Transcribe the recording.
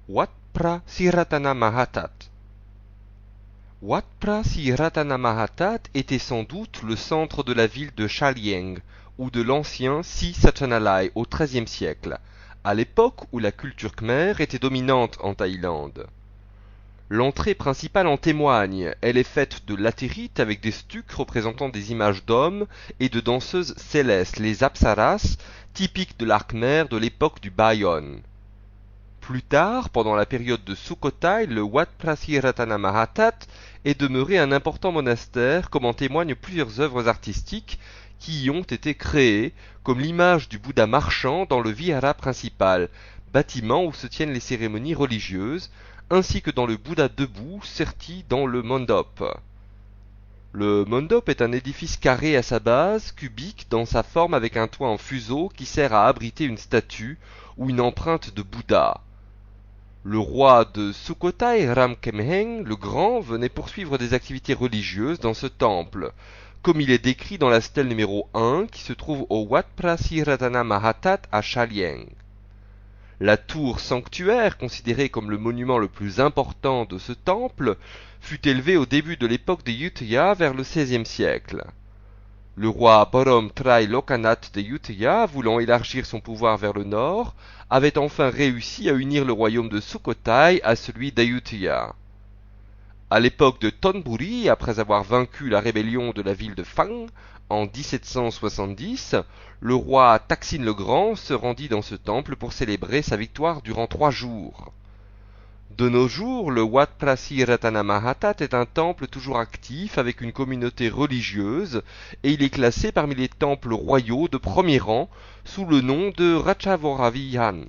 Wat Prasiratana Mahatat. Wat Prasiratana Mahatat était sans doute le centre de la ville de Chalieng, ou de l'ancien Si Satchanalai au XIIIe siècle, à l'époque où la culture khmer était dominante en Thaïlande. L'entrée principale en témoigne, elle est faite de latérite avec des stucs représentant des images d'hommes et de danseuses célestes, les apsaras, typiques de l'art khmer de l'époque du Bayon. Plus tard, pendant la période de Sukhothai, le Wat Prasiratana Mahatat est demeuré un important monastère, comme en témoignent plusieurs œuvres artistiques qui y ont été créées, comme l'image du Bouddha marchand dans le Vihara principal, bâtiment où se tiennent les cérémonies religieuses, ainsi que dans le Bouddha debout serti dans le mandop. Le mandop est un édifice carré à sa base, cubique dans sa forme avec un toit en fuseau qui sert à abriter une statue ou une empreinte de Bouddha. Le roi de Sukhothai, Ramkhamhaeng le Grand, venait poursuivre des activités religieuses dans ce temple, comme il est décrit dans la stèle numéro 1 qui se trouve au Wat Prasiratana Mahatat à Chalieng. La tour sanctuaire, considérée comme le monument le plus important de ce temple, fut élevée au début de l'époque des Yutaya vers le XVIe siècle. Le roi Borom Trai Lokanath des Yutaya, voulant élargir son pouvoir vers le nord, avait enfin réussi à unir le royaume de Sukhothai à celui d'Ayutthaya. À l'époque de Thonburi, après avoir vaincu la rébellion de la ville de Phang en 1770, le roi Taksin le Grand se rendit dans ce temple pour célébrer sa victoire durant 3 jours. De nos jours, le Wat Prasiratana Mahatat est un temple toujours actif avec une communauté religieuse et il est classé parmi les temples royaux de premier rang sous le nom de Ratchavoravihan.